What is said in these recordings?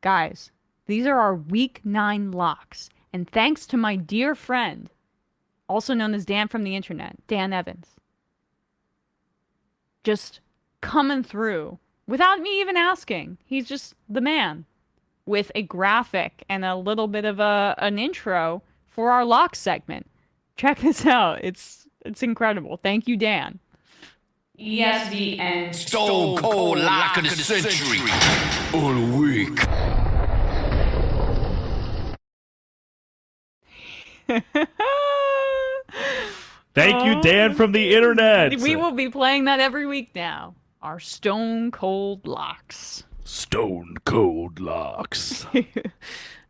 Guys, these are our week 9 locks. And thanks to my dear friend, also known as Dan from the internet, Dan Evans, just coming through without me even asking. He's just the man with a graphic and a little bit of an intro for our lock segment. Check this out. It's incredible. Thank you, Dan. ESVN Stone Cold Lock of the Century. All week. Thank you, Dan from the internet. We will be playing that every week now. Our Stone Cold Locks. Stone Cold Locks.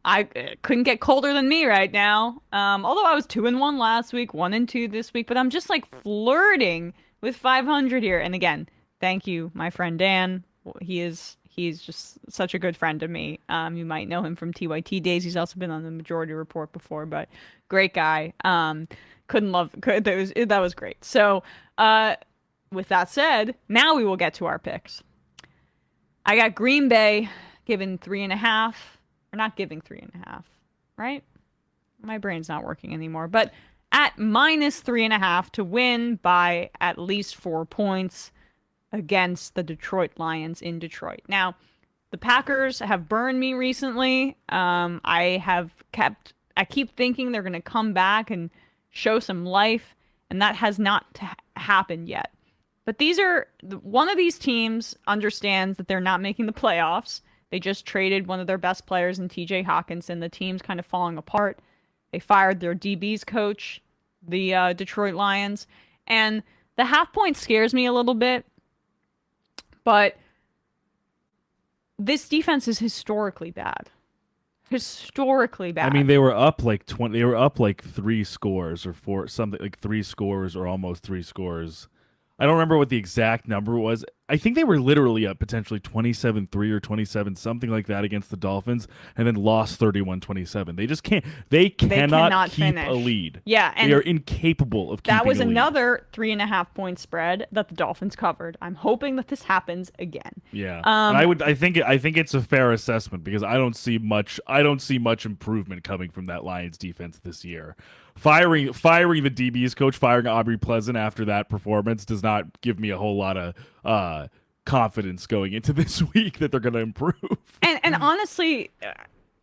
I couldn't get colder than me right now. Although I was 2-1 last week, 1-2 this week, but I'm just like flirting with 500 here. And again, thank you, my friend Dan. He's just such a good friend to me. You might know him from TYT days. He's also been on the Majority Report before, but great guy. That was great. So, with that said, now we will get to our picks. I got Green Bay giving 3.5. Or not giving 3.5, right? My brain's not working anymore. But at -3.5 to win by at least 4 points against the Detroit Lions in Detroit. Now, the Packers have burned me recently. I keep thinking they're going to come back and show some life, and that has not happened yet. But one of these teams understands that they're not making the playoffs. They just traded one of their best players in TJ Hawkinson. The team's kind of falling apart. They fired their DBs coach, the Detroit Lions. And the half point scares me a little bit. But this defense is historically bad. Historically bad. I mean, they were up like 20. They were up like 3 scores or 4 something, like 3 scores or almost 3 scores. I don't remember what the exact number was. I think they were literally up potentially 27-3 or 27 something like that against the Dolphins, and then lost 31-27. They just can't. They cannot keep finish a lead. Yeah, and they are incapable of keeping that was a lead. another 3.5 point spread that the Dolphins covered. I'm hoping that this happens again. Yeah, I think it's a fair assessment because I don't see much improvement coming from that Lions defense this year. Firing the DB's coach, firing Aubrey Pleasant after that performance does not give me a whole lot of confidence going into this week that they're going to improve. And honestly,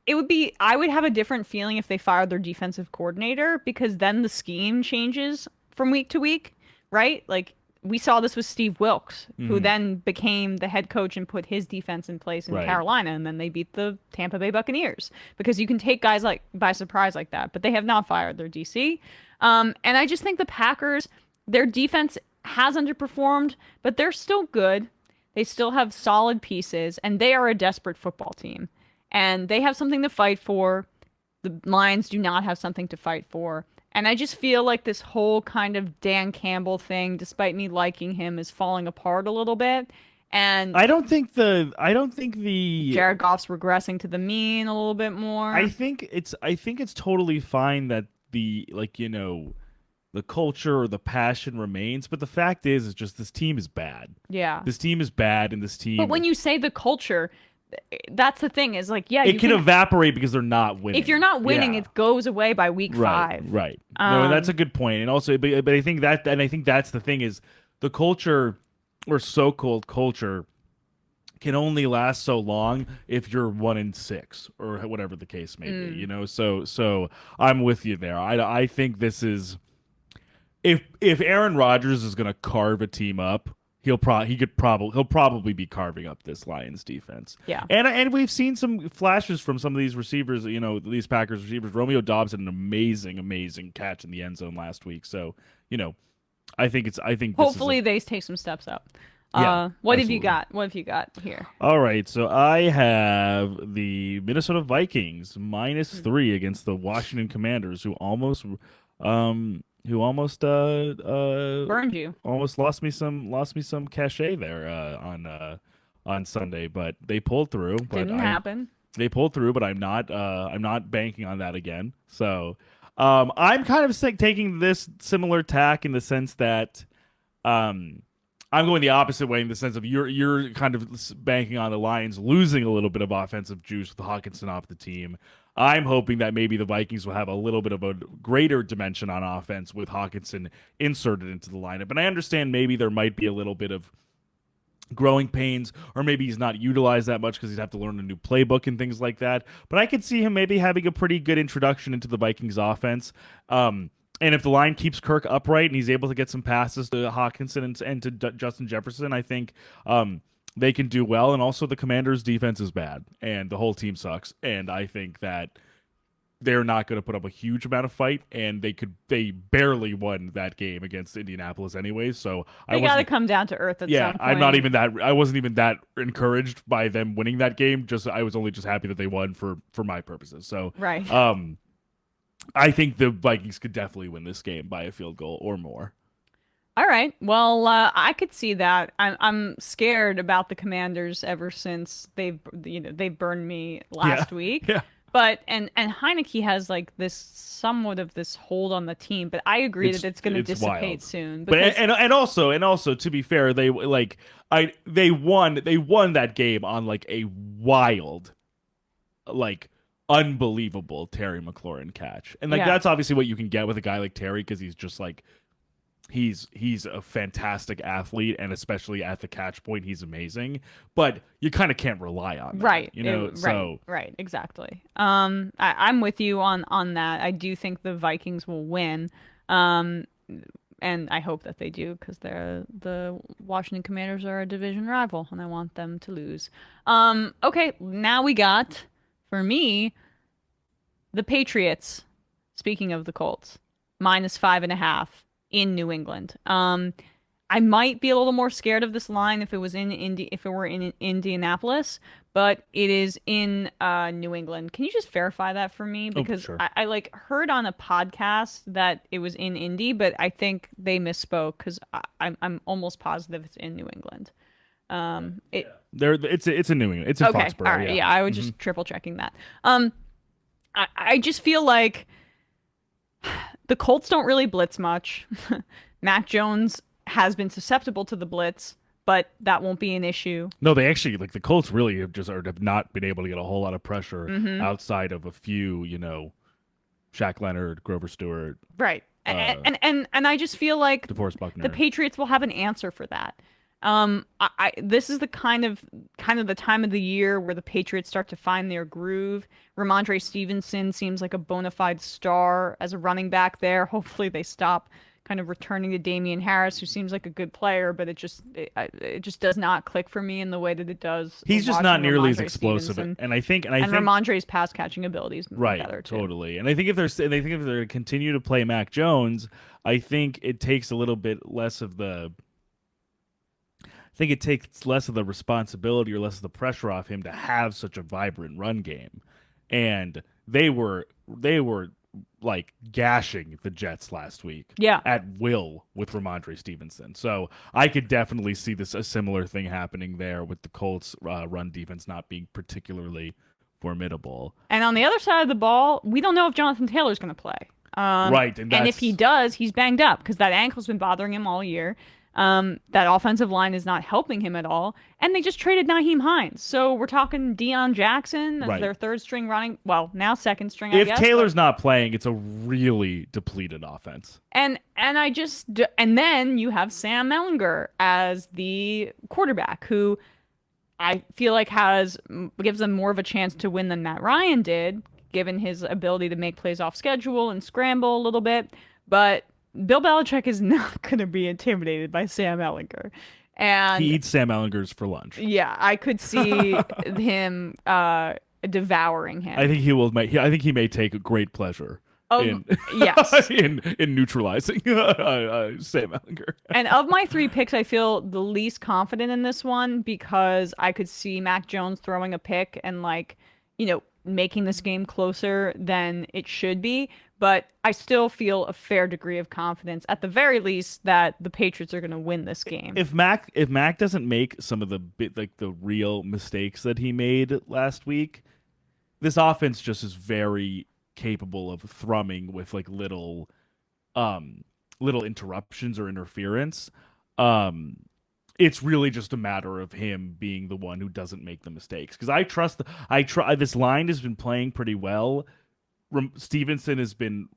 I would have a different feeling if they fired their defensive coordinator, because then the scheme changes from week to week, right? Like we saw this with Steve Wilkes, who then became the head coach and put his defense in place in Carolina, and then they beat the Tampa Bay Buccaneers, because you can take guys like by surprise like that. But they have not fired their DC. And I just think the Packers, their defense has underperformed, but they're still good. They still have solid pieces, and they are a desperate football team. And they have something to fight for. The Lions do not have something to fight for. And I just feel like this whole kind of Dan Campbell thing, despite me liking him, is falling apart a little bit. And I don't think the Jared Goff's regressing to the mean a little bit more. I think it's totally fine that the culture or the passion remains, but the fact is just this team is bad. Yeah. This team is bad, and this team. But when you say the culture, that's the thing, is like, yeah, it can evaporate because they're not winning. If you're not winning, it goes away by week 5. Right. No, that's a good point. And also, but I think that's the thing, is the culture or so-called culture can only last so long if you're 1-6 or whatever the case may be. So I'm with you there. I think this is, if Aaron Rodgers is going to carve a team up, he'll probably be carving up this Lions defense. Yeah. And we've seen some flashes from some of these receivers, these Packers receivers. Romeo Doubs had an amazing catch in the end zone last week. So, I think hopefully they take some steps up. Yeah, what absolutely. have you got? What have you got here? All right, so I have the Minnesota Vikings -3 against the Washington Commanders, who almost burned you. Almost lost me some cachet there on Sunday, but they pulled through. Didn't happen. They pulled through, but I'm not banking on that again. So I'm kind of taking this similar tack in the sense that I'm going the opposite way in the sense of you're kind of banking on the Lions losing a little bit of offensive juice with Hawkinson off the team. I'm hoping that maybe the Vikings will have a little bit of a greater dimension on offense with Hawkinson inserted into the lineup. And I understand maybe there might be a little bit of growing pains, or maybe he's not utilized that much because he'd have to learn a new playbook and things like that. But I could see him maybe having a pretty good introduction into the Vikings offense. And if the line keeps Kirk upright and he's able to get some passes to Hawkinson and to Justin Jefferson, I think they can do well. And also the Commanders' defense is bad, and the whole team sucks. And I think that they're not going to put up a huge amount of fight, and they barely won that game against Indianapolis anyways. So They got to come down to earth at some point. I wasn't even that encouraged by them winning that game. I was only just happy that they won for my purposes. So right. I think the Vikings could definitely win this game by a field goal or more. All right. Well, I could see that. I'm scared about the Commanders ever since they burned me last week. Yeah. But and Heineke has like this somewhat of this hold on the team, but I agree that it's going to dissipate wild. soon. But and also to be fair, they won that game on like a wild, like unbelievable Terry McLaurin catch, and like that's obviously what you can get with a guy like Terry because he's just like. He's a fantastic athlete, and especially at the catch point, he's amazing. But you kind of can't rely on that, right. Right, Exactly. I'm with you on that. I do think the Vikings will win, and I hope that they do because the Washington Commanders are a division rival, and I want them to lose. Okay, now we got for me the Patriots. Speaking of the Colts, -5.5. In New England. I might be a little more scared of this line if it was if it were in Indianapolis, but it is in New England. Can you just verify that for me? Because sure. I like heard on a podcast that it was in Indy, but I think they misspoke because I'm almost positive it's in New England. It's in New England. It's in okay, Foxborough. All right, yeah, I was just triple checking that. I just feel like the Colts don't really blitz much. Mac Jones has been susceptible to the blitz, but that won't be an issue. No, they actually the Colts really have not been able to get a whole lot of pressure outside of a few, Shaq Leonard, Grover Stewart, right? And I just feel like DeForest Buckner. The Patriots will have an answer for that. This is the kind of the time of the year where the Patriots start to find their groove. Ramondre Stevenson seems like a bona fide star as a running back there. Hopefully they stop kind of returning to Damian Harris, who seems like a good player, but it just does not click for me in the way that it does. He's just not nearly as Ramondre explosive, Stevenson. and I think Ramondre's pass catching abilities right, better too. Totally. And I think if they're to continue to play Mac Jones, I think it takes a little bit less of the. I think it takes less of the responsibility or less of the pressure off him to have such a vibrant run game. And they were like gashing the Jets last week at will with Ramondre Stevenson. So I could definitely see a similar thing happening there with the Colts run defense not being particularly formidable. And on the other side of the ball, we don't know if Jonathan Taylor's going to play. Right. And if he does, he's banged up because that ankle's been bothering him all year. That offensive line is not helping him at all. And they just traded Nyheim Hines. So we're talking Deion Jackson as their third string running. Well, now second string, I guess. If Taylor's not playing, it's a really depleted offense. And then you have Sam Ehlinger as the quarterback, who I feel like gives them more of a chance to win than Matt Ryan did, given his ability to make plays off schedule and scramble a little bit. But Bill Belichick is not going to be intimidated by Sam Ehlinger. And he eats Sam Ehlinger's for lunch. Yeah, I could see him devouring him. I think he will. I think he may take a great pleasure in yes in neutralizing Sam Ehlinger. And of my three picks, I feel the least confident in this one because I could see Mac Jones throwing a pick and making this game closer than it should be. But I still feel a fair degree of confidence, at the very least, that the Patriots are going to win this game. If Mac doesn't make some of the real mistakes that he made last week, this offense just is very capable of thrumming with little interruptions or interference. it's really just a matter of him being the one who doesn't make the mistakes. Because this line has been playing pretty well. Stevenson has been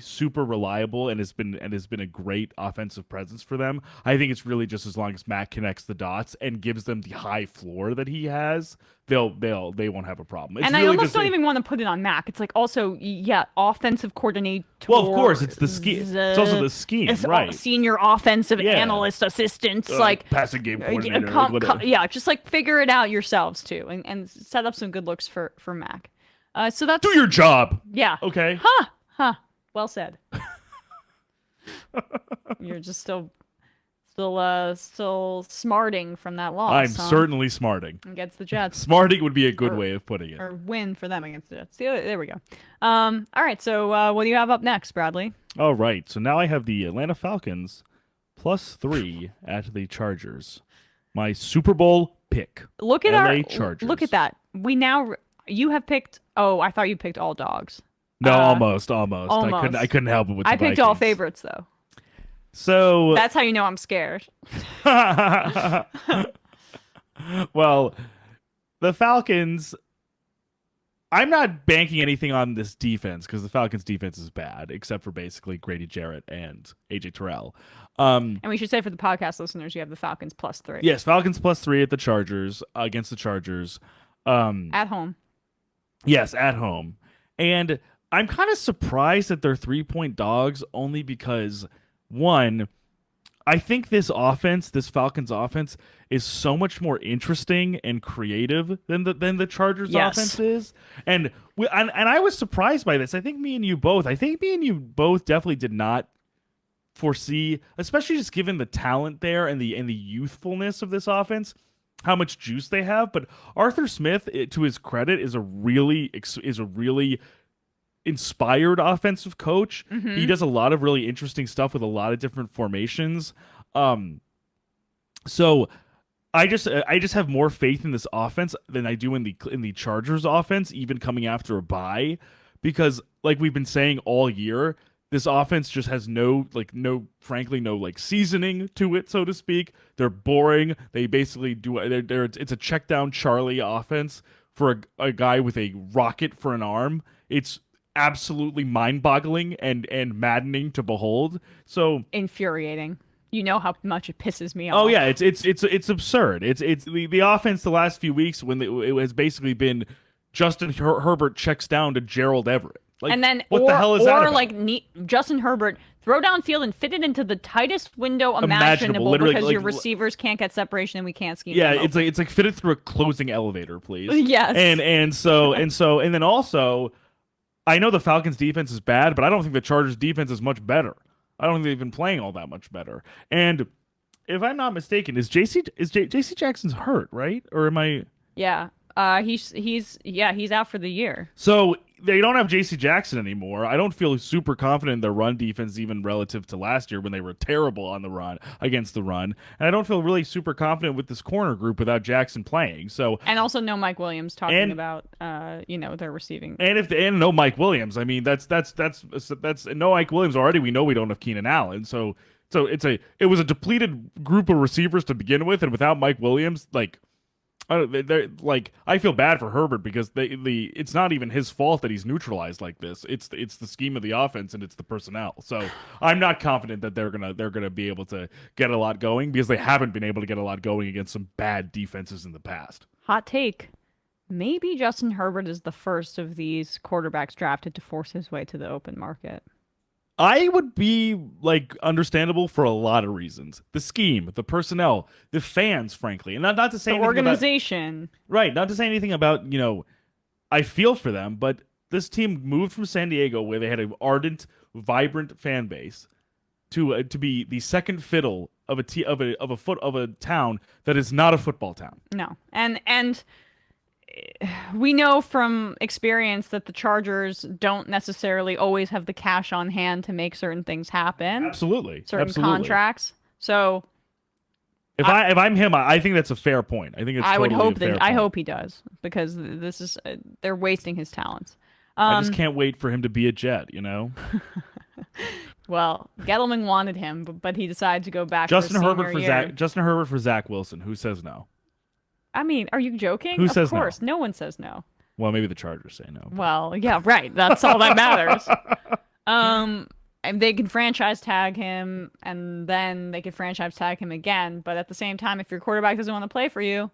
super reliable and has been a great offensive presence for them. I think it's really just as long as Matt connects the dots and gives them the high floor that he has, they won't have a problem. It's and really I almost don't even want to put it on Mac. It's like also offensive coordinator. Well, of course, it's the scheme. It's also the scheme, right? Senior offensive analyst assistants, like passing game coordinator. Just like figure it out yourselves too, and set up some good looks for Mac. So that's do your job. Yeah. Okay. Huh. Well said. You're just still smarting from that loss. I'm certainly smarting against the Jets. Smarting would be a good way of putting it. Or win for them against the Jets. There we go. All right. So what do you have up next, Bradley? All right. So now I have the Atlanta Falcons +3 at the Chargers. My Super Bowl pick. Look at LA Chargers. Look at that. You have picked. Oh, I thought you picked all dogs. No, almost. I couldn't help it with. I the picked all Vikings. favorites though. So that's how you know I'm scared. Well, the Falcons. I'm not banking anything on this defense because the Falcons' defense is bad, except for basically Grady Jarrett and AJ Terrell. And we should say for the podcast listeners, you have the Falcons +3. Yes, Falcons +3 at the Chargers against the Chargers. At home. Yes, at home. And I'm kind of surprised that they're 3-point dogs only because, one, I think this Falcons offense, is so much more interesting and creative than the Chargers offense is. And I was surprised by this. I think me and you both definitely did not foresee, especially just given the talent there and the youthfulness of this offense, how much juice they have. But Arthur Smith, to his credit, is a really inspired offensive coach. Mm-hmm. He does a lot of really interesting stuff with a lot of different formations. So I just have more faith in this offense than I do in the Chargers offense, even coming after a bye, because like we've been saying all year, this offense just has no seasoning to it, so to speak. They're boring. They basically it's a check down Charlie offense for a guy with a rocket for an arm. It's absolutely mind-boggling and maddening to behold. So infuriating. You know how much it pisses me off. Oh yeah, it's absurd. It's the offense the last few weeks when it has basically been Justin Herbert checks down to Gerald Everett. Like, and then what the hell is that about? Justin Herbert throw downfield and fit it into the tightest window imaginable because your receivers can't get separation and we can't scheme. Yeah, it's like fit it through a closing elevator, please. Yes. And then also, I know the Falcons defense is bad, but I don't think the Chargers defense is much better. I don't think they've been playing all that much better. And if I'm not mistaken, is JC Jackson's hurt, right? Or am I? Yeah. He's out for the year. So they don't have J.C. Jackson anymore. I don't feel super confident in their run defense, even relative to last year when they were terrible on the run against the run. And I don't feel really super confident with this corner group without Jackson playing. So and also no Mike Williams talking about their receiving. And no Mike Williams. I mean that's no Mike Williams already. We know we don't have Keenan Allen. So it was a depleted group of receivers to begin with, and without Mike Williams, I feel bad for Herbert because it's not even his fault that he's neutralized like this. It's the scheme of the offense and it's the personnel. So I'm not confident that they're gonna be able to get a lot going because they haven't been able to get a lot going against some bad defenses in the past. Hot take. Maybe Justin Herbert is the first of these quarterbacks drafted to force his way to the open market. I would be understandable for a lot of reasons. The scheme, the personnel, the fans, frankly. And not to say the organization. Right, not to say anything about, I feel for them, but this team moved from San Diego where they had an ardent, vibrant fan base to be the second fiddle of a town that is not a football town. No. And we know from experience that the Chargers don't necessarily always have the cash on hand to make certain things happen. Absolutely. Certain contracts. So if I'm him, I think that's a fair point. I think it's I hope he does because this is they're wasting his talents. I just can't wait for him to be a Jet, Well, Gettleman wanted him, but he decided to go back Justin for Herbert senior for year. Justin Herbert for Zach Wilson. Who says no? I mean, are you joking? Who Of says no? course, no one says no. Well, maybe the Chargers say no. But... Well, yeah, right. That's all that matters. And they can franchise tag him, and then they could franchise tag him again. But at the same time, if your quarterback doesn't want to play for you,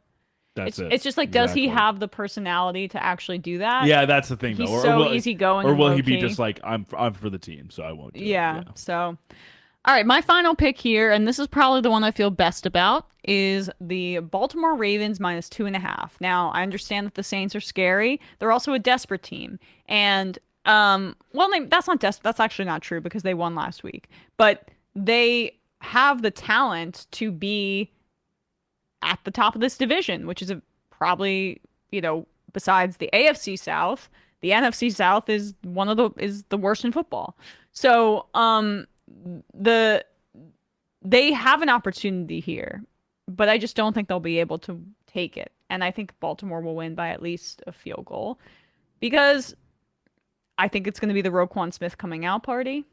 it's just like, does he have the personality to actually do that? Yeah, that's the thing. He's though. so will, easygoing. Or and will he be low-key. just like, I'm for the team, so I won't do it. Yeah. So, all right, my final pick here, and this is probably the one I feel best about, is the Baltimore Ravens minus 2.5. Now, I understand that the Saints are scary. They're also a desperate team, and that's not that's actually not true because they won last week, but they have the talent to be at the top of this division, which is probably, besides the AFC South, the NFC South is the worst in football. So, they have an opportunity here, but I just don't think they'll be able to take it. And I think Baltimore will win by at least a field goal because I think it's going to be the Roquan Smith coming out party.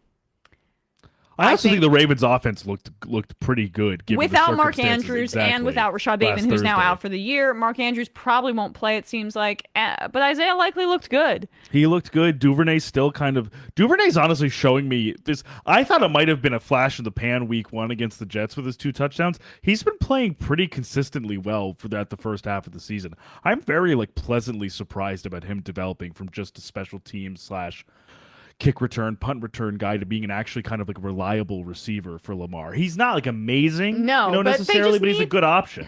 I also think the Ravens' offense looked pretty good given without the Mark circumstances. Andrews and without Rashad Bateman, who's now out for the year. Mark Andrews probably won't play, it seems like, but Isaiah likely looked good. He looked good. Duvernay's honestly showing me this. I thought it might have been a flash in the pan week 1 against the Jets with his 2 touchdowns. He's been playing pretty consistently well for the first half of the season. I'm very pleasantly surprised about him developing from just a special teams / kick return, punt return guy to being an actually kind of reliable receiver for Lamar. He's not amazing, necessarily, but he's a good option.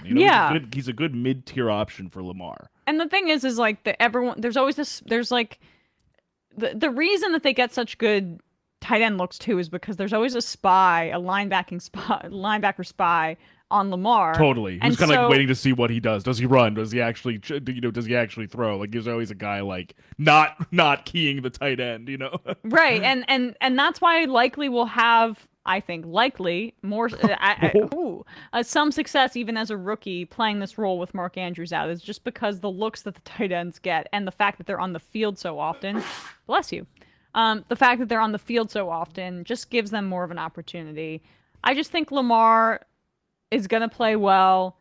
He's a good mid-tier option for Lamar. And the thing is everyone, there's always this, there's the reason that they get such good tight end looks too is because there's always a linebacker spy on Lamar. Totally. Who's kind of waiting to see what he does. Does he run? Does he actually does he actually throw? There's always a guy not keying the tight end, Right. And that's why likely we'll have, I think, more some success even as a rookie playing this role with Mark Andrews out is just because the looks that the tight ends get and the fact that they're on the field so often. Bless you. The fact that they're on the field so often just gives them more of an opportunity. I just think Lamar is going to play well.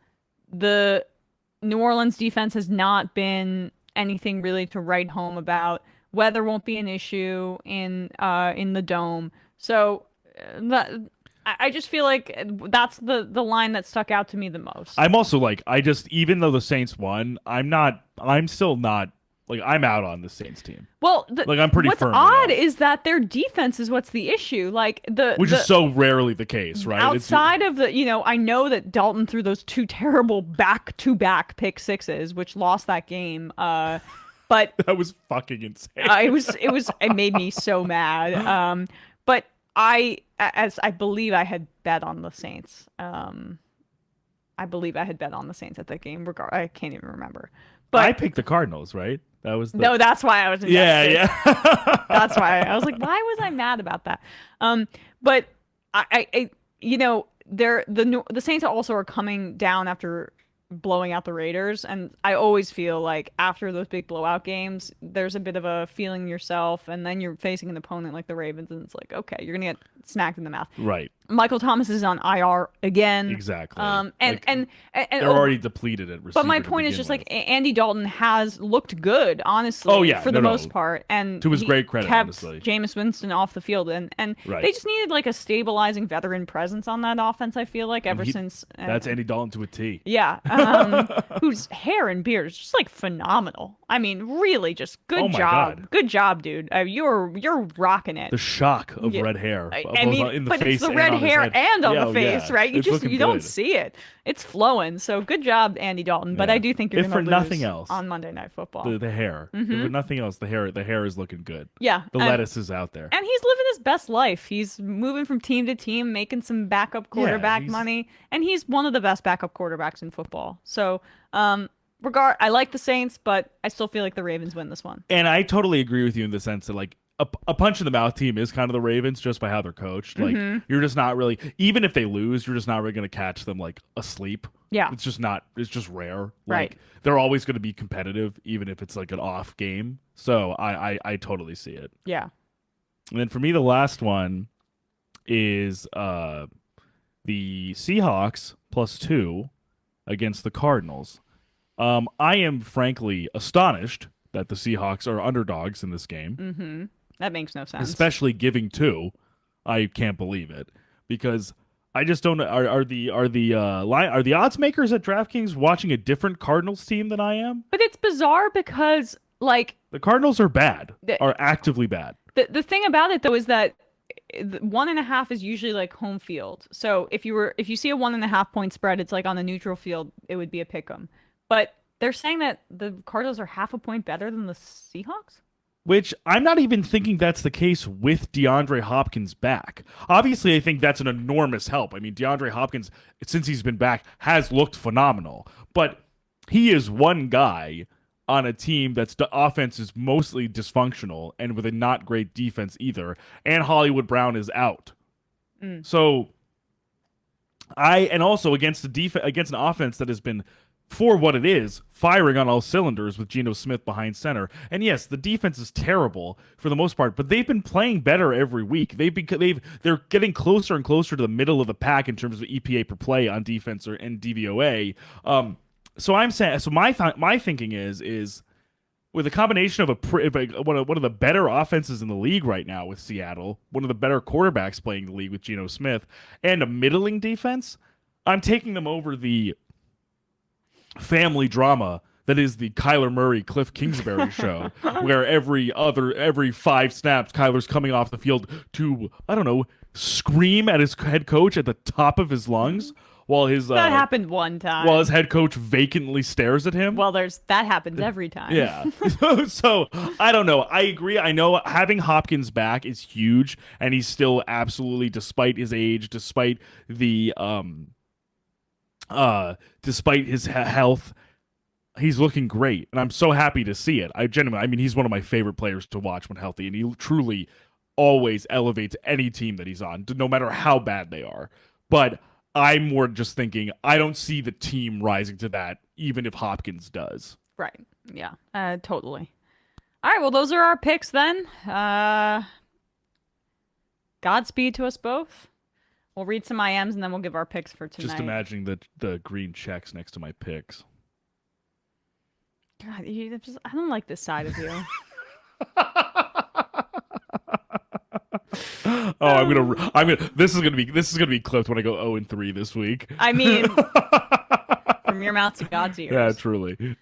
The New Orleans defense has not been anything really to write home about. Weather won't be an issue in the dome. So I just feel like that's the line that stuck out to me the most. I'm also even though the Saints won, I'm still not I'm out on the Saints team. Well, I'm pretty what's firm. What's odd is that their defense is what's the issue. Which is so rarely the case, right? Outside of I know that Dalton threw those 2 terrible back-to-back pick sixes, which lost that game. But that was fucking insane. It made me so mad. But I believe I had bet on the Saints. I believe I had bet on the Saints at that game. I can't even remember. But I picked the Cardinals, right? No, that's why I was invested. Yeah. That's why I was like, why was I mad about that? But the Saints also are coming down after blowing out the Raiders, and I always feel like after those big blowout games, there's a bit of a feeling yourself, and then you're facing an opponent like the Ravens, and it's like, okay, you're gonna get smacked in the mouth. Right. Michael Thomas is on IR again. Exactly. And they're already depleted at receiver. But my point is just Andy Dalton has looked good, honestly, for the most part, and to his great credit, kept honestly, Jameis Winston off the field, and right. They just needed a stabilizing veteran presence on that offense. I feel like since that's Andy Dalton to a T. Yeah, whose hair and beard is just phenomenal. I mean, really, just good job. God. Good job, dude. You're rocking it. The shock of red hair. In the face, it's the red hair and on the face, right? You don't see it. It's flowing. So good job, Andy Dalton. But I do think you're going to lose nothing else on Monday Night Football. The hair. Mm-hmm. If for nothing else, the hair is looking good. Yeah. The lettuce is out there. And he's living his best life. He's moving from team to team, making some backup quarterback money, and he's one of the best backup quarterbacks in football. So, I like the Saints, but I still feel like the Ravens win this one. And I totally agree with you in the sense that a punch in the mouth team is kind of the Ravens just by how they're coached. You're just not really, even if they lose, you're just not really going to catch them asleep. Yeah. It's just rare. Right. They're always going to be competitive, even if it's an off game. So I totally see it. Yeah. And then for me, the last one is the Seahawks +2 against the Cardinals. I am frankly astonished that the Seahawks are underdogs in this game. Mm-hmm. That makes no sense. Especially giving 2. I can't believe it because I just don't know. Are the odds makers at DraftKings watching a different Cardinals team than I am? But it's bizarre because like The Cardinals are bad, are actively bad. the thing about it though is that 1.5 is usually like home field. So if you see a 1.5 point spread, it's like on the neutral field, it would be a pick 'em. But they're saying that the Cardinals are half a point better than the Seahawks? Which I'm not even thinking that's the case with DeAndre Hopkins back. Obviously, I think that's an enormous help. I mean, DeAndre Hopkins, since he's been back, has looked phenomenal. But he is one guy on a team that's the offense is mostly dysfunctional and with a not great defense either. And Hollywood Brown is out. So and also against against an offense that has been, for what it is, firing on all cylinders with Geno Smith behind center. And yes, the defense is terrible for the most part, but they've been playing better every week. They're getting closer and closer to the middle of the pack in terms of EPA per play on defense and DVOA. So I'm saying, so my thinking is with a combination of one of the better offenses in the league right now with Seattle, one of the better quarterbacks playing the league with Geno Smith, and a middling defense, I'm taking them over the family drama that is the Kyler Murray Cliff Kingsbury show, where every 5 snaps Kyler's coming off the field to, I don't know, scream at his head coach at the top of his lungs while that happened one time. While his head coach vacantly stares at him. Well, that happens every time. Yeah. So I don't know. I agree. I know having Hopkins back is huge, and he's still absolutely, despite his age, despite the despite his health, he's looking great, and I'm so happy to see it. I mean, he's one of my favorite players to watch when healthy, and he truly always elevates any team that he's on, no matter how bad they are. But I'm more just thinking, I don't see the team rising to that, even if Hopkins does. Right. Yeah. Totally. All right. Well, those are our picks then. Godspeed to us both. We'll read some IMs and then we'll give our picks for tonight. Just imagining the green checks next to my picks. God, I don't like this side of you. I'm gonna. This is gonna be clipped when I go 0-3 this week. I mean, from your mouth to God's ears. Yeah, truly.